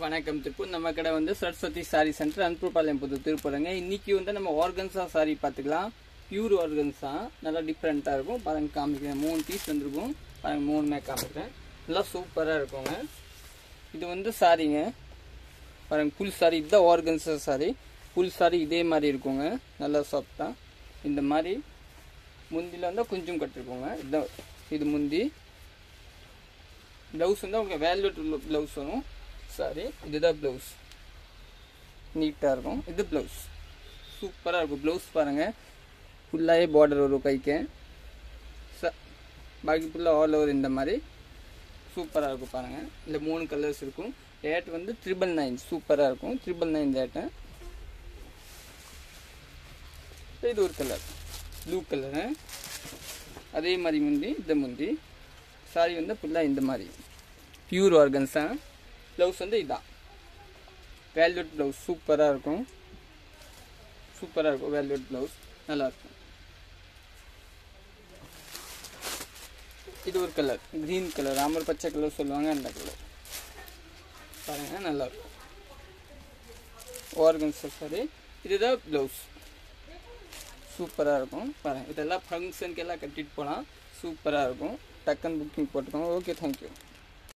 வணக்கம் திருப்பூர். நம்ம கடை வந்து சரஸ்வதி சாரி சென்டர் அன்புபாளையம் புது திருப்பூருங்க. இன்னைக்கு வந்து நம்ம ஆர்கன்ஸா சாரி பார்த்துக்கலாம். பியூர் ஆர்கன்ஸா நல்லா டிஃப்ரெண்ட்டாக இருக்கும். பாருங்க காமிக்கிறேன், 3 பீஸ் வந்துருக்கும். பாருங்க 3மே காமிக்கிறேன். நல்லா சூப்பராக இருக்குங்க. இது வந்து சாரிங்க, பாருங்க ஃபுல் சாரி. இதுதான் ஆர்கன்ஸா சாரி. ஃபுல் சாரி இதே மாதிரி இருக்குங்க. நல்லா சாஃப்டாக இந்த மாதிரி. முந்தியில் வந்து கொஞ்சம் கட்டிருக்கோங்க. இதுதான் இது முந்தி. ப்ளவுஸ் வந்து உங்களுக்கு வேல்வெட் ப்ளவுஸ் வரும். சாரி, இதுதான் ப்ளவுஸ். நீட்டாக இருக்கும். இது ப்ளவுஸ் சூப்பராக இருக்கும். ப்ளவுஸ் பாருங்கள், ஃபுல்லாகவே பார்டர் வரும் கைக்கு. பாக்கி ஃபுல்லாக ஆல் ஓவர் இந்த மாதிரி சூப்பராக இருக்கும். பாருங்கள், இந்த 3 கலர்ஸ் இருக்கும். ரேட் வந்து 999. சூப்பராக இருக்கும். 999 ரேட்டு. இது ஒரு கலர், ப்ளூ கலரு. அதே மாதிரி முந்தி, இந்த முந்தி சாரி வந்து ஃபுல்லாக இந்த மாதிரி பியூர் ஆர்கன்ஸா. ப்ளவுஸ் வந்து இதான் வேல்வெட் ப்ளவுஸ். சூப்பராக இருக்கும். சூப்பராக இருக்கும் வேல்வெட் ப்ளவுஸ். நல்லாயிருக்கும். இது ஒரு கலர், க்ரீன் கலர், ராமர் பச்சை கலர் சொல்லுவாங்க, அந்த கலர் பாருங்கள், நல்லாயிருக்கும். Organza sorry. இதுதான் ப்ளவுஸ். சூப்பராக இருக்கும். பாருங்கள், இதெல்லாம் ஃபங்க்ஷனுக்கு எல்லாம் கட்டிட்டு போகலாம். சூப்பராக இருக்கும். டக்குன்னு புக்கிங் போட்டுக்கோங்க. Okay, thank you.